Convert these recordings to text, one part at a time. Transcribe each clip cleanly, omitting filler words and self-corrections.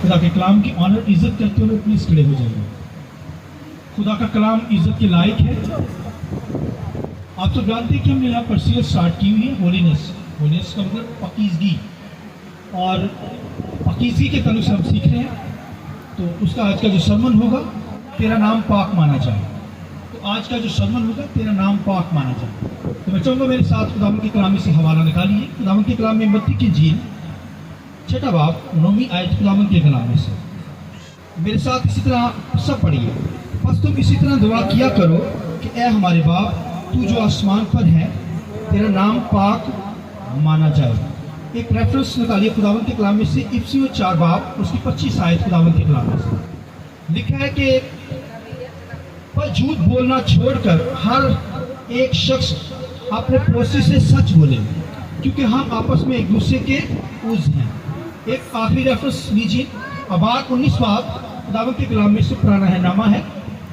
खुदा के कलाम की ऑनर इज्जत करते हुए प्लीज खड़े हो जाइए। खुदा का कलाम इज्जत के लायक है। आप तो जानते हैं कि हमने यहाँ पर सीरीज स्टार्ट की हुई है होलीनेस। होलीनेस का मतलब पकीज़गी, और पकीज़गी के तल्लुक से हम सीख रहे हैं। तो उसका आज का जो सरमन होगा, तेरा नाम पाक माना जाए। तो आज का जो सरमन होगा, तेरा नाम पाक माना जाए। तो मैं चाहूँगा मेरे साथ खुदावंद के कलाम से हवाला निकालिए। खुदावंद के कलाम में मत्ती की इंजील 6वां बाब 9वीं आयत खुदावंद के कलाम में से मेरे साथ इसी तरह सब पढ़िए। बस तुम इसी तरह दुआ किया करो कि ए हमारे बाप, तू जो आसमान पर है, तेरा नाम पाक माना जाए। एक रेफरेंस निकालिए खुदावंद के कलाम में से इफिसियों 4 बाब उसकी 25 आयत खुदावंद के कलाम में से लिखा है कि पर झूठ बोलना छोड़कर हर एक शख्स अपने पड़ोसी से सच बोले, क्योंकि हम आपस में एक दूसरे के उज़ हैं। एक आखिरी रेफरेंस लीजिए, अबार 19 बाब खुदावंद के कलाम में से पुराना है नामा है,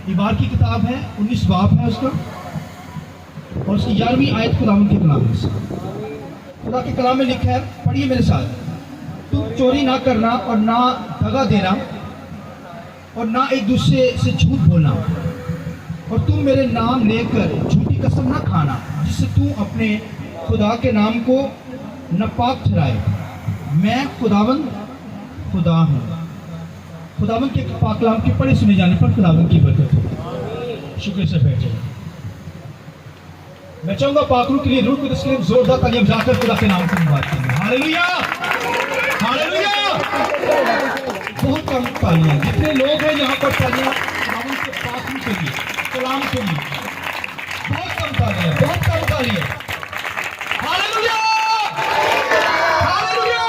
इबार की किताब है, 19 बाब है उसका, और उसकी 11वीं आयत खुदावंद के कलाम में से खुदा के कलाम में लिखा है, पढ़िए मेरे साथ। तुम चोरी ना करना और ना दगा देना और ना एक दूसरे से झूठ बोलना, और तुम मेरे नाम लेकर झूठी कसम ना खाना, जिससे तू अपने खुदा के नाम को नापाक ठहराए। मैं खुदावंद खुदा हूँ। खुदावंद के पाक कलाम के पढ़े सुने जाने पर खुदावंद की बरकत हो। शुक्र से बैठ जाइए। मैं चाहूंगा पाकरू के लिए रूह को तस्लीम जोरदार तालियां बजाकर खुदा के नाम की बात करें। Hallelujah, hallelujah. बहुत कम तालियां, जितने लोग हैं यहाँ पर तालियां खुदावंद के पाकरू के लिए, कलाम के लिए, बहुत कम तालियां, बहुत कम तालियां। Hallelujah, hallelujah.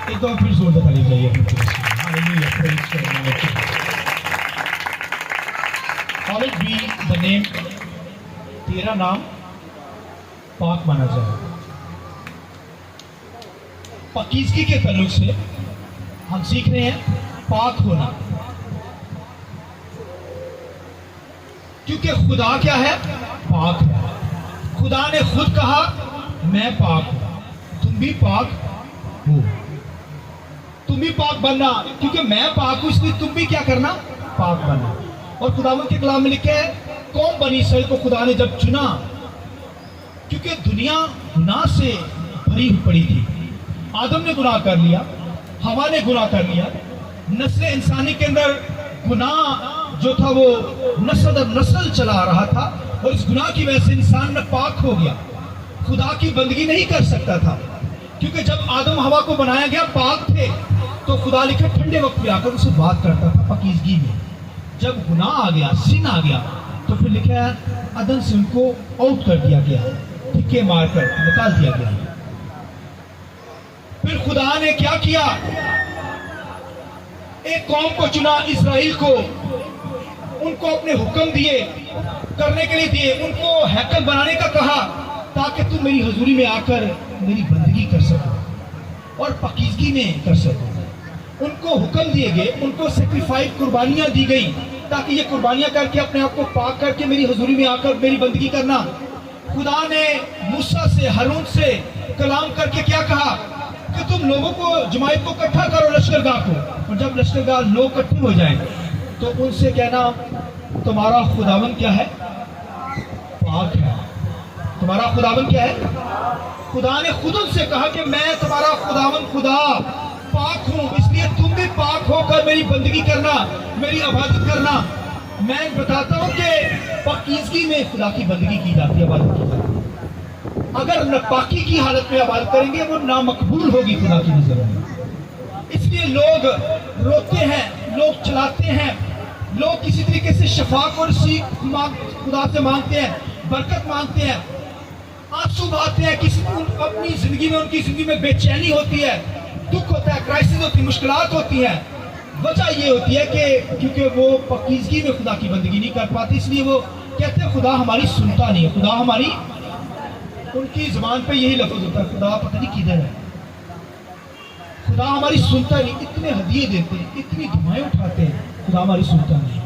एक दो फिर जोरदार तालियां चाहिए। हालेलुया, प्रेज़ करना। हॉलेड बी द नेम, तेरा नाम पाक माना जाए। पकीज़गी के तल्लुक से हम सीख रहे हैं पाक होना, क्योंकि खुदा क्या है? पाक है। खुदा ने खुद कहा मैं पाक हूं, तुम भी पाक हो। तुम भी पाक बनना, क्योंकि मैं पाक हूं इसलिए तुम भी क्या करना? पाक बनना। और खुदावंद के कलाम में लिखा है, कौम बनी इसराइल को खुदा ने जब चुना, क्योंकि दुनिया गुनाह से भरी पड़ी थी। आदम ने गुनाह कर लिया, हवा ने गुनाह कर लिया, नस्ल इंसानी के अंदर गुनाह जो था वो नस्ल दर नस्ल चला रहा था, और इस गुनाह की वजह से इंसान नापाक हो गया, खुदा की बंदगी नहीं कर सकता था। क्योंकि जब आदम हवा को बनाया गया पाक थे, तो खुदा लिखा ठंडे वक्त में आकर उनसे बात करता था पकीज़गी में। जब गुनाह आ गया, सिन आ गया, तो फिर लिखा है अदन से उनको आउट कर दिया गया, धिक्के मारकर निकाल दिया गया। फिर खुदा ने क्या किया? एक कौम को चुना, इस्राएल को, उनको अपने हुक्म दिए, करने के लिए दिए, उनको हैकल बनाने का कहा, ताकि तुम मेरी हजूरी में आकर मेरी बंदगी कर सको और पकीज़गी में कर सको। उनको हुक्म दिए गए, उनको सेक्रीफाइस कुर्बानियां दी गई, ताकि ये कुर्बानियां करके अपने आप को पाक करके मेरी हजूरी में आकर मेरी बंदगी करना। खुदा ने मूसा से, हारून से कलाम करके क्या कहा कि तुम लोगों को, जमायत को इकट्ठा करो, लश्करगाह को, और जब लश्करगाह लोग इकट्ठे हो जाएं तो उनसे कहना तुम्हारा खुदावन क्या है? पाक है। तुम्हारा खुदावन क्या है? खुदा ने खुद उनसे कहा कि मैं तुम्हारा खुदावन खुदा पाक हूं, इसलिए तुम भी पाक होकर मेरी बंदगी करना, मेरी इबादत करना। मैं बताता हूं कि पकीज़गी में खुदा की बंदगी की जाती है, इबादत की जाती है। अगर नापाकी की हालत में इबादत करेंगे, वो नामकबूल होगी खुदा की नजर में। इसलिए लोग रोते हैं, लोग चलाते हैं, लोग किसी तरीके से शफा और सीख खुदा से मांगते हैं, बरकत मांगते हैं, आंसू बहाते हैं। किसी अपनी जिंदगी में, उनकी जिंदगी में बेचैनी होती है, दुख होता है, क्राइसिस होती है, मुश्किलात होती है। वजह ये होती है कि क्योंकि वो पकीज़गी में खुदा की बंदगी नहीं कर पाते, इसलिए वो कहते हैं खुदा हमारी सुनता नहीं है, खुदा हमारी, उनकी जुबान पे यही लफ्ज होता है, खुदा पता नहीं किधर है, खुदा हमारी सुनता नहीं। इतने हदिये देते हैं, इतनी दुआएं उठाते हैं, खुदा हमारी सुनता नहीं।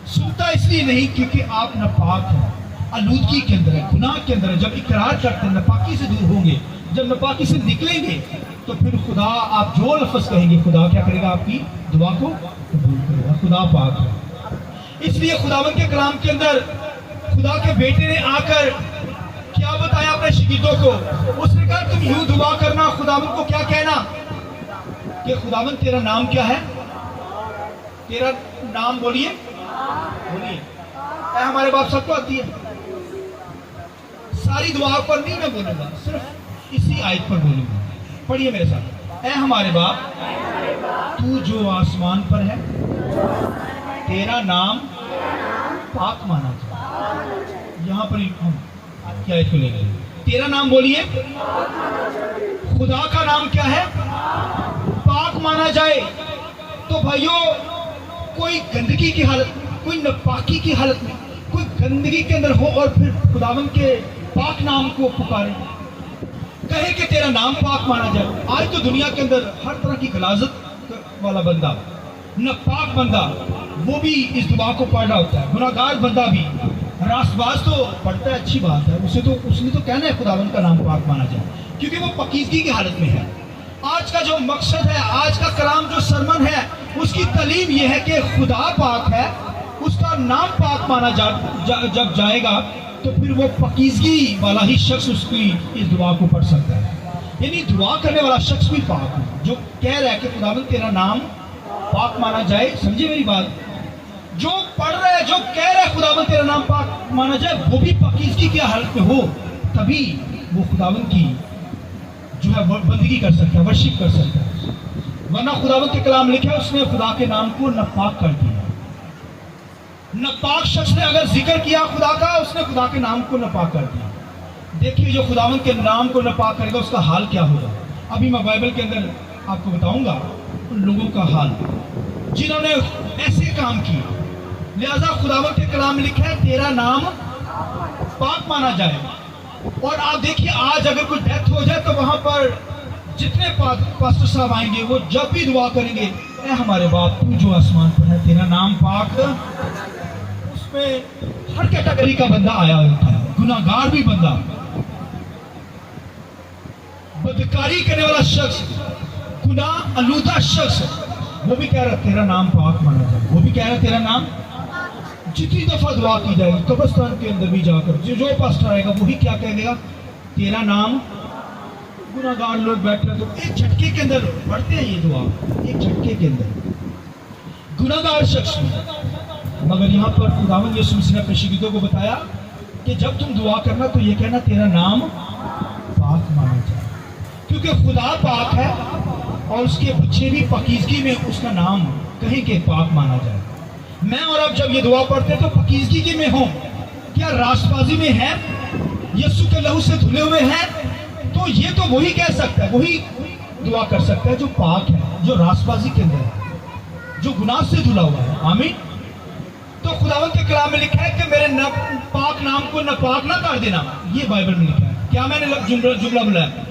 सुनता इसलिए नहीं क्योंकि आप नापाक हैं, आलूदगी के अंदर है, गुनाह के अंदर है। जब इकरार करते हैं, नापाकी से दूर होंगे, جب ناپاکی سے نکلیں گے تو پھر خدا آپ جو لفظ کہیں گے خدا کیا کرے گا؟ آپ کی دعا کو قبول کرے گا. خدا پاک ہے. اس لیے خداوند کے کلام کے اندر خدا کے بیٹے نے آ کر کیا بتایا اپنے شاگردوں کو؟ اس نے کہا تم یوں دعا کرنا، خداوند کو کیا کہنا کہ خداوند تیرا نام کیا ہے؟ تیرا نام بولیے بولیے. اے ہمارے باپ سب کو آتی ہے. ساری دعا پر نہیں میں بولوں گا، صرف اسی آیت پر بولوں گا. پڑھیے میرے ساتھ. اے ہمارے باپ تو جو آسمان پر ہے، تیرا نام پاک مانا جائے. یہاں پر ہم کیا آیت کو لے گئے؟ تیرا نام بولیے. خدا کا نام کیا ہے؟ پاک مانا جائے. تو بھائیو، کوئی گندگی کی حالت، کوئی ناپاکی کی حالت میں، کوئی گندگی کے اندر ہو اور پھر خداوند کے پاک نام کو پکارے، کہے کہ تیرا نام پاک مانا جائے. آج تو دنیا کے اندر ہر طرح کی غلاظت والا بندہ، ناپاک بندہ، وہ بھی اس دعا کو پڑھ رہا ہوتا ہے. گناہگار بندہ بھی راست باز تو پڑھتا ہے، اچھی بات ہے، اس نے تو کہنا ہے خداوند کا نام پاک مانا جائے، کیونکہ وہ پاکیزگی کی حالت میں ہے. آج کا جو مقصد ہے، آج کا کلام جو سرمن ہے، اس کی تعلیم یہ ہے کہ خدا پاک ہے، اس کا نام پاک مانا جب جائے گا تو پھر وہ پاکیزگی والا ہی شخص اس کی اس دعا کو پڑھ سکتا ہے. یعنی دعا کرنے والا شخص بھی پاک ہے، جو کہہ رہا ہے کہ خداوند تیرا نام پاک مانا جائے. سمجھے میری بات؟ جو پڑھ رہا ہے، جو کہہ رہا ہے خداوند تیرا نام پاک مانا جائے، وہ بھی پاکیزگی کی حالت میں ہو، تبھی وہ خداوند کی جو ہے بندگی کر سکتا ہے، ورشپ کر سکتا ہے. ورنہ خداوند کے کلام لکھا ہے اس نے خدا کے نام کو ناپاک کر دیا. ناپاک شخص نے اگر ذکر کیا خدا کا، اس نے خدا کے نام کو ناپاک کر دیا. دیکھیے جو خداوند کے نام کو ناپاک کرے گا اس کا حال کیا ہوگا. ابھی میں بائبل کے اندر آپ کو بتاؤں گا ان لوگوں کا حال جنہوں نے ایسے کام کیے. لہذا خداوند کے کلام میں لکھا ہے تیرا نام پاک مانا جائے. اور آپ دیکھیے آج اگر کوئی ڈیتھ ہو جائے تو وہاں پر جتنے پاسٹر صاحب آئیں گے وہ جب بھی دعا کریں گے، اے ہمارے باپ تو جو آسمان پر ہے تیرا نام پاک. اس میں ہر کیٹیگری کا بندہ آیا ہوتا ہے. گناہگار بھی بندہ، بدکاری کرنے والا شخص، گناہ آلودہ شخص، وہ بھی کہہ رہا تیرا نام پاک مانا جائے. وہ بھی کہہ رہا تیرا نام. جتنی دفعہ دعا کی جائے گی قبرستان کے اندر بھی جا کر جو پاسٹر آئے گا وہی کیا کہے گا؟ تیرا نام. گناہگار لوگ بیٹھ رہے تو ایک جھٹکے کے اندر پڑھتے ہیں یہ دعا، ایک جھٹکے کے اندر گناہگار شخص میں. مگر یہاں پر خداوند یسوع مسیح نے اپنے شاگردوں کو بتایا کہ جب تم دعا کرنا تو یہ کہنا تیرا نام پاک مانا جائے، کیونکہ خدا پاک ہے اور اس کے بچے بھی پاکیزگی میں اس کا نام کہیں کہ پاک مانا جائے. میں اور اب جب یہ دعا پڑھتے تو پاکیزگی کی میں ہوں، کیا راست بازی میں ہے، یسوع کے لہو سے دھلے ہوئے ہیں، تو یہ تو وہی کہہ سکتا ہے، وہی دعا کر سکتا ہے جو پاک ہے، جو راست بازی کے اندر ہے، جو گناہ سے دھلا ہوا ہے. آمین. تو خداوند کے کلام میں لکھا ہے کہ میرے پاک نام کو ناپاک نہ کر دینا. یہ بائبل میں لکھا ہے. کیا میں نے جملہ بولا ہے؟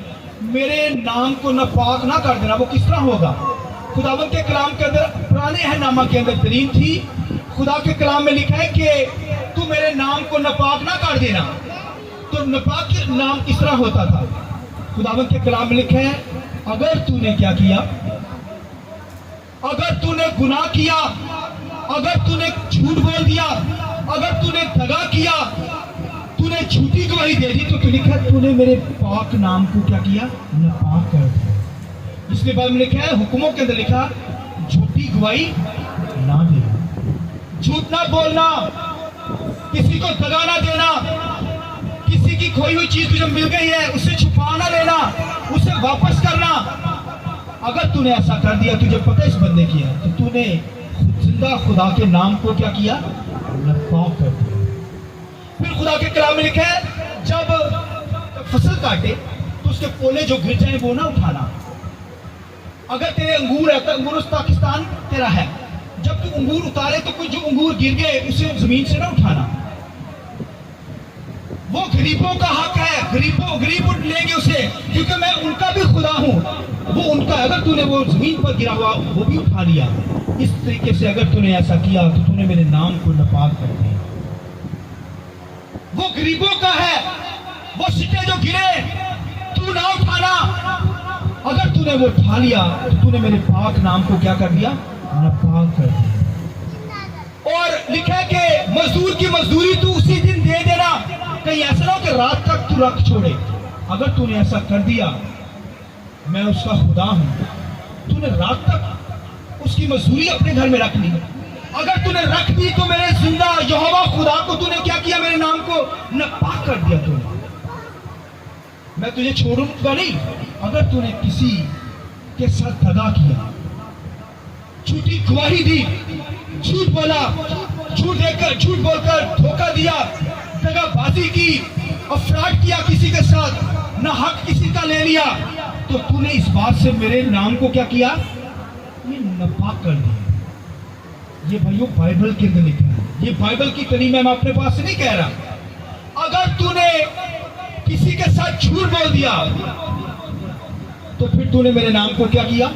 میرے نام کو ناپاک نہ کر دینا. وہ کس طرح ہوگا؟ خداوند کے کلام کے اندر پرانے عہد نامہ کے اندر دلیل تھی. خدا کے کلام میں لکھا ہے کہ تو میرے نام کو ناپاک نہ کر دینا. تو ناپاک نام کس طرح ہوتا تھا؟ خداوند کے کلام میں لکھا ہے اگر تو نے کیا کیا، اگر تو نے گناہ کیا، اگر تو نے جھوٹ بول دیا، اگر تو نے دغا کیا، تو نے جھوٹی گواہی دے دی، تو لکھا ہے تو نے میرے پاک نام کو کیا کیا؟ ناپاک کر دیا. اس کے بعد میں لکھا ہے حکموں کے اندر لکھا جھوٹی گواہی نہ دینا، جھوٹ نہ بولنا، کسی کو دغا نہ دینا، کسی کی کھوئی ہوئی چیز تجھے مل گئی ہے اسے چھپا نہ لینا، اسے واپس کرنا. اگر تو نے ایسا کر دیا، تجھے پتہ اس بندے کی ہے، تو تو نے زندہ خدا کے نام کو کیا کیا؟ ناپاک کر دیا. پھر خدا کے کلام میں لکھا ہے جب فصل کاٹے تو اس کے پولے جو گر جائیں وہ نہ اٹھانا. اگر تیرے انگور ہے تو انگور پاکستان تیرا ہے، جب تو انگور اتارے تو کوئی جو انگور گر گئے اسے زمین سے نہ اٹھانا. وہ غریبوں کا حق ہے، غریب لیں گے اسے، کیونکہ میں ان کا بھی خدا ہوں. وہ ان کا، اگر تو نے وہ زمین پر گرا ہوا وہ بھی اٹھا لیا. اس طریقے سے اگر تو نے ایسا کیا تو تو نے میرے نام کو ناپاک کر دیا. وہ غریبوں کا ہے، وہ سٹے جو گرے तू ना उठाना, अगर तूने वो उठा लिया तो तूने मेरे पाक नाम को क्या कर दिया, नापाक कर दिया। और लिखा कि मजदूर की मजदूरी तू उसी दिन दे देना, कहीं ऐसा ना हो कि रात तक तू रख छोड़े। अगर तूने ऐसा कर दिया, मैं उसका खुदा हूं, तूने रात तक उसकी मजदूरी अपने घर में रख ली, अगर तूने रख दी तो मेरे जिंदा यहोवा खुदा को तूने क्या किया, मेरे नाम को नापाक कर दिया तूने। मैं तुझे छोड़ूंगा नहीं। अगर तूने किसी के साथ दगा किया, झूठी गवाही दी, झूठ बोला, झूठ देकर, झूठ बोलकर धोखा दिया, दगाबाजी की और फ्रॉड किया किसी के साथ, ना हक किसी का ले लिया, तो तूने इस बात से मेरे नाम को क्या किया, ये नापाक कर दिया। ये भाइयों बाइबल के अंदर लिखा है, ये बाइबल की कड़ी मैं अपने पास से नहीं कह रहा। अगर तूने किसी के साथ झूठ बोल दिया तो फिर तूने मेरे नाम को क्या किया,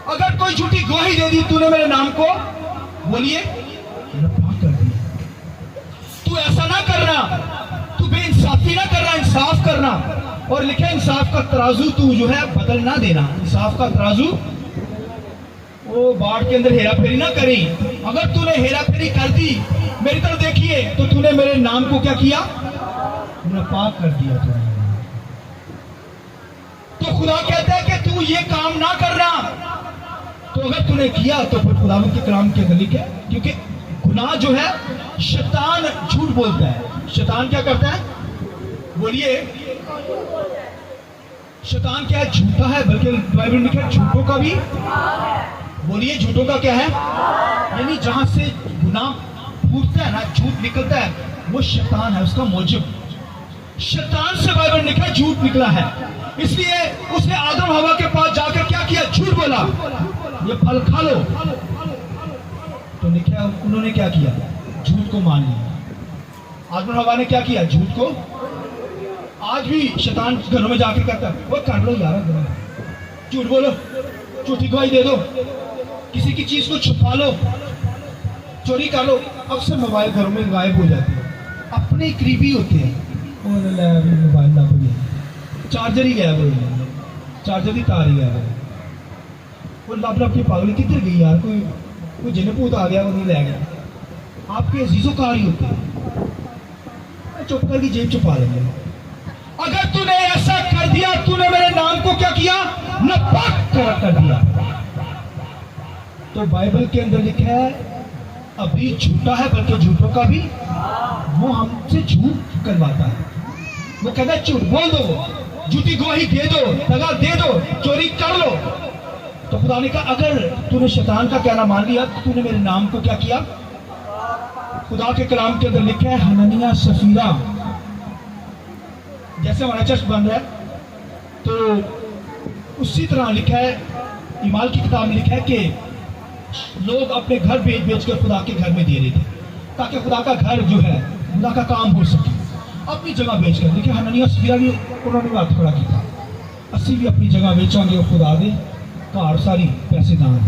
अगर कोई झूठी गवाही दे दी तूने मेरे नाम को, बोलिए, नापाक कर दिया। तू ऐसा ना करना, तू बेइंसाफी ना करना, इंसाफ करना। और लिखे इंसाफ का तराजू तू जो है बदल ना देना, इंसाफ का तराजू वो बाढ़ के अंदर हेरा फेरी ना करी। अगर तूने हेरा फेरी कर दी, मेरी तरफ देखिए, तो तूने मेरे नाम को क्या किया, नापाक कर दिया तूने। तो खुदा कहता है कि तू ये काम ना करना। तो अगर तूने किया तो फिर खुदा के कलाम के अंदर लिखा है, क्योंकि गुनाह जो है, शैतान झूठ बोलता है। शैतान क्या करता है, बोलिए, शैतान क्या है, झूठा है, बल्कि बाइबल में लिखा है झूठों का भी, बोलिए, झूठों का क्या है, यानी जहां से गुनाह फूटता है ना, झूठ निकलता है, वो शैतान है, उसका मौजूद शैतान से बाइबल लिखा है झूठ निकला है। इसलिए उसने आदम हवा के पास जाकर क्या किया, झूठ बोला, ये फल खा लो। तो लिखा, उन्होंने क्या किया, झूठ को मान लिया। आदम हवा ने क्या किया, झूठ को। आज भी शैतान घरों में जाकर कहता है, वो कर लो यार, झूठ बोलो, झूठी गवाही दे दो, किसी की चीज को छुपा लो, चोरी कर लो। अक्सर मोबाइल घरों में गायब हो जाते हैं, अपने करीबी होते हैं, मोबाइल ना भूलिए, चार्जर ही गायब हो गया, चार्जर की तार ही गायब है। वो लब लब की पागल किधर गई यार, कोई जनपूत आ गया, वो नहीं ले गया। आपके अजीजों कार ही होते हैं, चुप करके जेब छुपा लेंगे। अगर तूने ऐसा कर दिया, तूने मेरे नाम को क्या किया, नापाक कर दिया। तो बाइबल के अंदर लिखा है, अभी झूठा है, बल्कि झूठों का भी, वो हमसे झूठ करवाता है। वो कहता है झूठ बोल दो, झूठी गवाही दे दो, दगा दे दो, चोरी कर लो। तो खुदा ने कहा, अगर तूने शैतान का कहना मान लिया तो तूने मेरे नाम को क्या किया। खुदा के कलाम के अंदर लिखा है, हननिया सफीरा, जैसे हमारा चर्च बन रहा है, तो उसी तरह लिखा है, ईमाल की किताब में लिखा है कि लोग अपने घर बेच बेच कर खुदा के घर में दे रहे थे, ताकि खुदा का घर जो है, खुदा का काम हो सके, अपनी जगह बेचकर। देखिए, हननिया सफीरा भी उन्होंने बात खड़ा की था, असी भी अपनी जगह बेचांगे और खुदा दे कार सारी पैसे दान।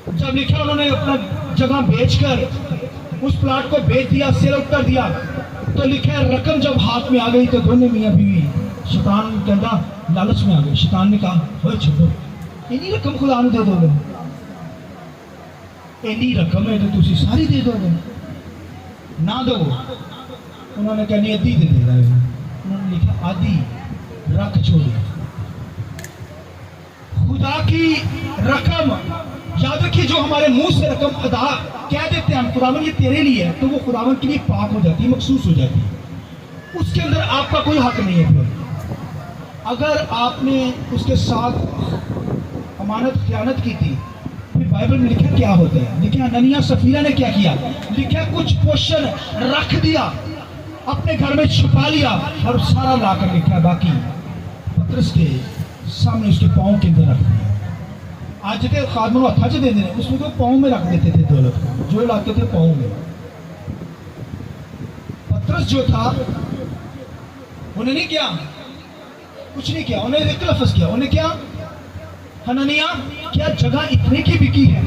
जब लिखा उन्होंने अपना जगह बेचकर उस प्लाट को बेच दिया, सेल आउट कर दिया, तो लिखा है रकम जब हाथ में आ गई तो दोनों मियाँ बीवी शैतान कहता लालच में आ गए। शैतान ने कहा, हो छोड़ो, इन्हीं रकम खुदा ने दे दोगे, इन्हीं रकम है तो तुसी सारी दे दोगे, ना दो। उन्होंने कहा नहीं, आधी दे देगा। उन्होंने लिखा, आधी रख छोड़ो। खुदा की रकम, याद रखिए, जो हमारे मुंह से रकम अदा कह देते हैं हम, खुदावन ये तेरे लिए है, तो वो खुदावन के लिए पाक हो जाती है, मखसूस हो जाती है, उसके अंदर आपका कोई हक नहीं है। फिर अगर आपने उसके साथ अमानत खयानत की थी, फिर बाइबल में लिखा क्या होता है, लिखा हननिया सफीरा ने क्या किया, लिखा कुछ पोषण रख दिया, अपने घर में छुपा लिया और सारा लाकर लिखा बाकी पतरस के सामने उसके पाँव के अंदर रख दिया। आज के खादमों हथा च देते हैं, उसमें तो पाँव में रख देते थे दौलत को, जो लाते थे पाँव में। पतरस जो था, उन्हें नहीं किया, कुछ नहीं किया, उन्हें एक लफ्ज किया, उन्हें क्या, हननिया क्या जगह इतने की बिकी है,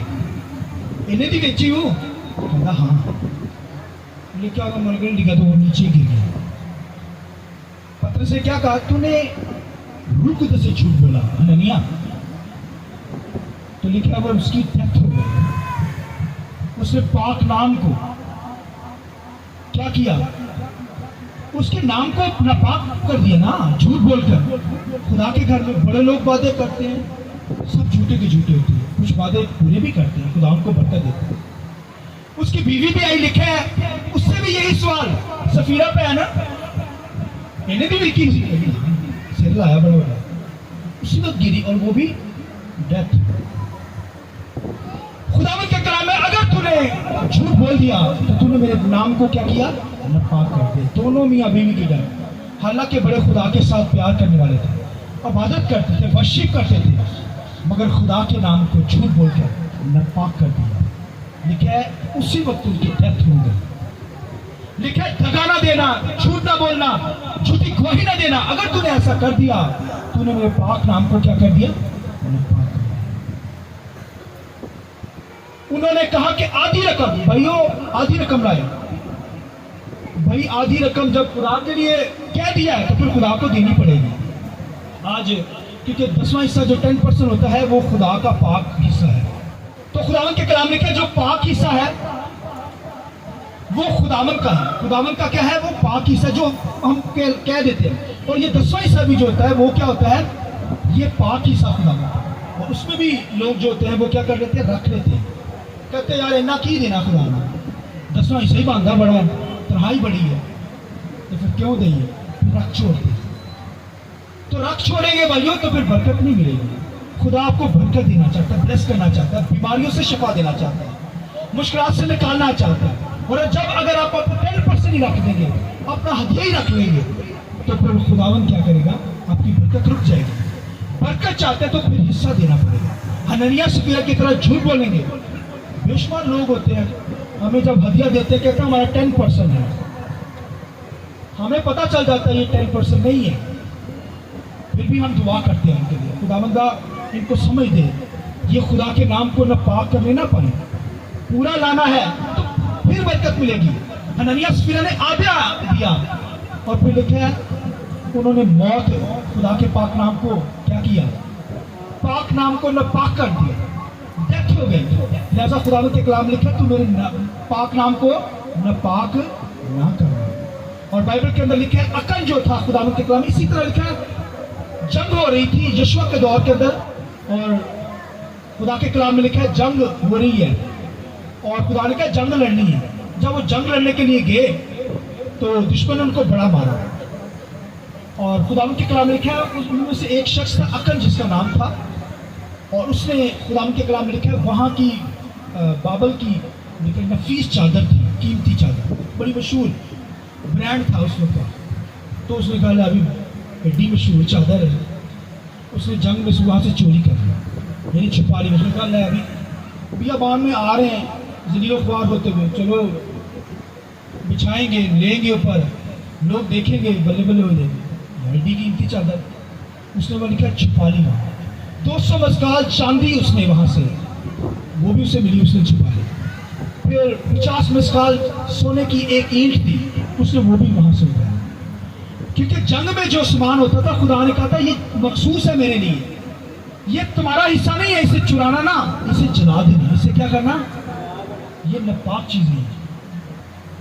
इन्हें भी बेची हूँ। कहता हाँ, क्या मर गए, लिखा तो वो नीचे गिर गया। पत्र से क्या कहा, तूने रूह कुदस से झूठ बोला हननिया। तो लिखा वो उसकी डेथ हो गई। उसने पाक नाम को क्या किया, उसके नाम को नापाक कर दिया ना, झूठ बोलकर। खुदा के घर में बड़े लोग वादे करते हैं, सब झूठे के झूठे होते हैं, कुछ वादे पूरे भी करते हैं, खुदा उनको बरकत देते हैं। उसकी बीवी भी आई, लिखा है उससे भी यही सवाल सफीरा पे है ना, मैंने भी लिखी सिर लाया बड़ा बड़ा, उसी वक्त गिरी और वो भी डेथ। खुदावंद के कलाम में अगर तूने झूठ बोल दिया तो तूने मेरे नाम को क्या किया, नापाक कर दिया। दोनों मियां बीवी की डर, हालांकि बड़े खुदा के साथ प्यार करने वाले थे, इबादत करते थे, वर्शिप करते थे, मगर खुदा के नाम को झूठ बोलकर नापाक कर दिया। लिखा है उसी वक्त उनकी डेथ हो गई। लिखा है दगा ना देना, झूठ ना बोलना, झूठी गवाही ना देना। अगर तूने ऐसा कर दिया, तूने मेरे पाक नाम को क्या कर दिया, नापाक कर दिया। उन्होंने कहा कि आधी रकम, भाइयों आधी रकम लाए। भाई आधी रकम जब खुदा के लिए कह दिया है तो फिर खुदा को देनी पड़ेगी। आज क्योंकि 10वां हिस्सा जो 10% होता है वो खुदा का पाक हिस्सा है। तो खुदावंद के कलाम लिखा है जो पाक हिस्सा है वो खुदावंद का है। खुदावंद का क्या है, वो पाक हिस्सा जो हम कह देते हैं। और ये 10वां हिस्सा भी जो होता है वो क्या होता है, ये पाक हिस्सा खुदावंद का। और उसमें भी लोग जो होते हैं वो क्या कर लेते हैं, रख लेते हैं, कहते हैं यार इतना की देना खुदा ने, 10वां हिस्सा ही बांधा बड़ा है, तनहाई बड़ी है, तो फिर क्यों देंगे, रख छोड़ते। तो रख छोड़ेंगे भाइयों तो फिर बरकत नहीं मिलेगी। खुदा आपको बरकत देना चाहता है, ब्लेस करना चाहता है, बीमारियों से शिफा देना चाहता है, मुश्किलात से निकालना चाहता है। और जब अगर आप 10% ही रख देंगे, अपना हदिया ही रख लेंगे, तो फिर खुदावन क्या करेगा, आपकी बरकत रुक जाएगी। बरकत चाहते हैं तो फिर हिस्सा देना पड़ेगा। हननिया सफीरा की तरह झूठ बोलेंगे। बेशुमार लोग होते हैं, हमें जब हदिया देते हैं कहते हैं हमारा 10% है, हमें पता चल जाता है ये 10% नहीं है, फिर भी हम दुआ करते हैं उनके लिए, खुदावंदा इनको समझ दे, ये खुदा के नाम को न पाक करने ना पाए, पूरा लाना है तो फिर बरकत मिलेगी। हननिया सफीरा ने आधा दिया और फिर लिखा है उन्होंने मौत, खुदा के पाक नाम को क्या किया, पाक नाम को न पाक कर दिया, डेथ हो गई। लिहाजा खुदावंद के कलाम लिखा तू मेरे पाक नाम को न पाक ना करना। और बाइबल के अंदर लिखा है अकन जो था खुदावंद के कलाम, इसी तरह लिखा है जंग हो रही थी यशुआ के दौर के अंदर, और खुदा के कलाम में लिखा है जंग हो रही है और खुदा ने कहा जंग लड़नी है। जब वो जंग लड़ने के लिए गए तो दुश्मन ने उनको बड़ा मारा, और खुदावंद के कलाम में लिखा है उनमें से एक शख्स था अकन जिसका नाम था, और उसने खुदावंद के कलाम में लिखा है वहाँ की बाबल की नफीस चादर थी, कीमती चादर, बड़ी मशहूर ब्रांड था उस वक्त। तो उसने कहा अभी बड़ी मशहूर चादर है, उसने जंग में से वहाँ से चोरी कर लिया, यानी छुपा ली। उसने कहा अभी बियाबान में आ रहे हैं ज़लीलो ख्वार होते हुए, चलो बिछाएंगे, लेंगे ऊपर, लोग देखेंगे, बल्ले बल्ले हो जाएंगे, बड़ी कीमती चादर। उसने वो लिखा छुपा ली वहाँ, 200 मस्काल चांदी उसने वहाँ से, वो भी उसे मिली, उसने छुपा ली। फिर 50 मस्काल सोने की एक ईंट थी, उसने वो भी वहाँ से उठाया, क्योंकि जंग में जो सामान होता था खुदा ने कहा था ये मखसूस है मेरे लिए, ये तुम्हारा हिस्सा नहीं है, इसे चुराना ना, इसे जला देना, इसे क्या करना, ये नापाक चीज़ नहीं है,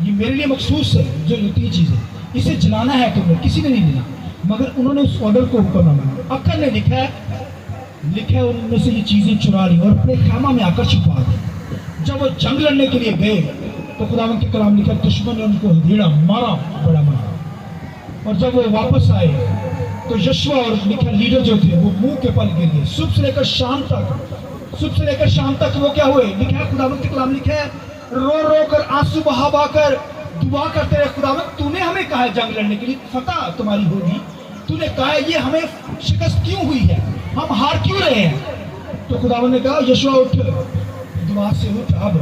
ये मेरे लिए मखसूस है, जो लुटी चीज़ है, इसे जलाना है तुम्हें, किसी ने नहीं देना। मगर उन्होंने उस ऑर्डर को ऊपर ना माना। अक्कर ने लिखा है उनमें से ये चीज़ें चुरा ली और अपने खैमा में आकर छुपा दी। जब वो जंग लड़ने के लिए गए तो खुदावंद के कलाम लिखा दुश्मन ने उनको हथेड़ा मारा, बड़ा मारा। और जब वो वापस आए तो यशुआ और लिखा लीडर जो थे वो मुंह के पल गिर गए। सुबह से लेकर शाम तक वो क्या हुए, लिखा है खुदावंद के कलाम लिखा है रो रो कर आंसू बहा बहा कर दुआ करते रहे, खुदावंद तूने हमें कहा है जंग लड़ने के लिए, फतह तुम्हारी होगी, तूने कहा है ये हमें शिकस्त क्यों हुई है, हम हार क्यों रहे हैं। तो खुदावंद ने कहा यशुआ उठ, दुआ से उठ, अब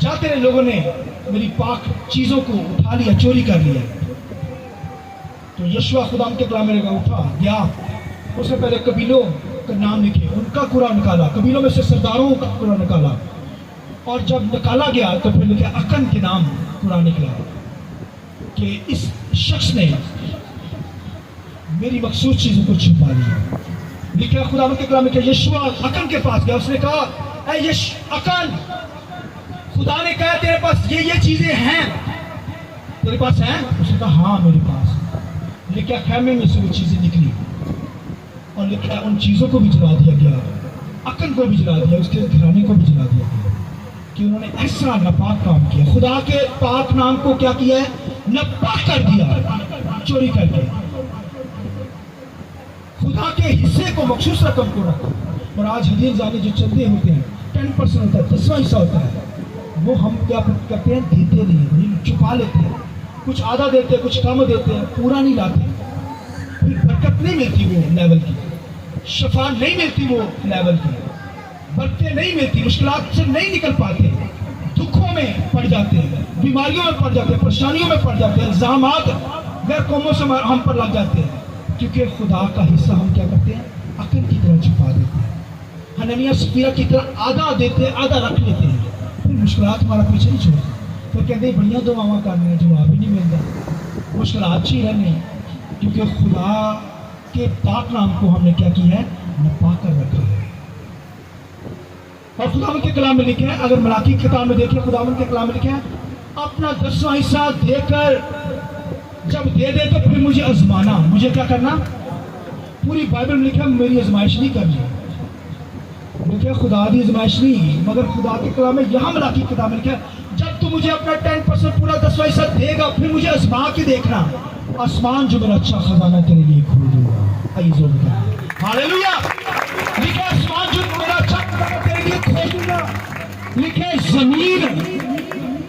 जा, तेरे लोगों ने मेरी पाक चीजों को उठा लिया, चोरी कर लिया। तो यशुआ खुदावंद के कलाम में उठा गया, उसने पहले कबीलों का नाम लिखे, उनका कुरान निकाला, कबीलों में से सरदारों का कुरान निकाला, और जब निकाला गया तो फिर लिखा अकन के नाम कुरान निकला कि इस शख्स ने मेरी मखसूस चीजों को छुपा लिया। लिखा खुदा के कलाम में कि यीशुआ अकन के पास गया, उसने कहा ऐ अकन, खुदा ने कहा तेरे पास ये चीजें हैं, तेरे पास हैं? उसने कहा हाँ मेरे पास। लिखा खैमे में से वो चीजें निकली और लिखा उन चीजों को भी जला दिया गया, अकन को भी जला दिया, उसके घराने को भी जला दिया गया कि उन्होंने ऐसा नापाक काम किया। खुदा के पाक नाम को क्या किया है? नापाक कर दिया, चोरी करके। खुदा के हिस्से को, मखसूस रकम को रखा। और आज हदीस जाने जो चंदे होते हैं 10% होता है, 10वां हिस्सा होता है, वो हम क्या करते हैं? देते नहीं, छुपा लेते हैं। कुछ आधा देते हैं, कुछ कम देते हैं, पूरा नहीं लाते। फिर बरकत नहीं मिलती वो लेवल की, शफा नहीं मिलती वो लेवल की, बरकतें नहीं मिलती, मुश्किलात से नहीं निकल पाते, दुखों में पड़ जाते हैं, बीमारियों में पड़ जाते हैं, परेशानियों में पड़ जाते हैं, इल्जामात गैर कौमों से हम पर लग जाते हैं, क्योंकि खुदा का हिस्सा हम क्या करते हैं? अकल की तरह छुपा देते हैं, हननिया सफीरा की तरह आधा देते हैं, आधा रख लेते हैं, फिर मुश्किलात हमारा पीछे नहीं छोड़ते। फिर कहते हैं बढ़िया दुआवां करने हैं, जवाब ही नहीं मिलता, मुश्किलात अच्छी रहने, क्योंकि खुदा के पाक नाम को हमने क्या किया है? नापाक कर रखा है। और खुदावंद के कलाम में लिखा है, अगर मलाकी की किताब में देखिए, खुदावंद के कलाम में लिखा है अपना 10वां हिस्सा देकर जब दे दे तो फिर मुझे आजमाना। मुझे क्या करना? पूरी बाइबल में लिखा है मेरी आजमाइश नहीं करनी, लिखा खुदा की आजमाइश नहीं, मगर खुदा के कलाम में यहाँ मलाकी की किताब में लिखा है जब तू मुझे अपना 10% पूरा 10वां हिस्सा देगा फिर मुझे आजमा के देखना, आसमान जो मेरा अच्छा खजाना तेरे लिए खोल दूंगा। आइए जोर दें हालेलुया। लिखा आसमान जो मेरा अच्छा खजाना तेरे लिए खोल दूंगा। लिखे जमीन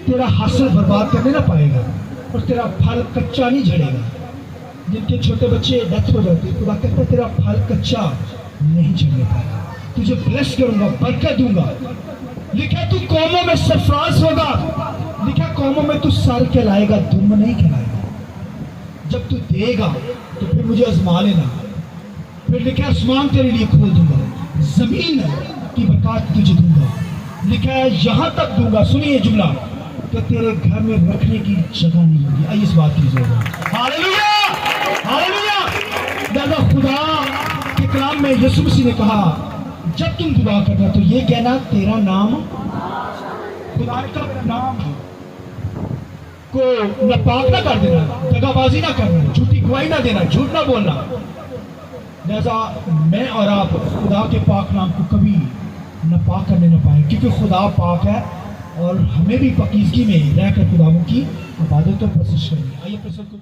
तेरा हासिल बर्बाद करने ना पाएगा और तेरा फल कच्चा नहीं झड़ेगा। जिनके छोटे बच्चे डेथ हो जाते हैं, खुदा कहता है तेरा फल कच्चा नहीं झड़ने पाएगा, तुझे ब्लेस करूंगा, बरकत दूंगा। लिखा तू कौमों में सरफराज होगा, लिखा कौमों में तू सर कहलाएगा, दुम नहीं कहलाएगा। जब तू देगा तो फिर मुझे आजमा लेना, फिर लिखा आसमान तेरे लिए खोल दूंगा, जमीन की बरकत तुझे दूंगा। लिखा है यहां तक दूंगा, सुनिए जुमला, कि तेरे घर में रखने की जगह नहीं होगी। आइए इस बात की जरूरत। Hallelujah hallelujah. दादा खुदा के कलाम में यीशु मसीह ने कहा जब तुम दुआ करना तो ये कहना तेरा नाम, खुदा का नाम को नापाक ना कर देना, दगाबाजी ना करना, झूठी गवाही ना देना, झूठ ना बोलना। लिहाजा मैं और आप खुदा के पाक नाम को कभी नापाक करने ना पाए, क्योंकि खुदा पाक है और हमें भी पाकीज़गी में रहकर खुदा की इबादत और कोशिश करनी। आइए प्रसन्न को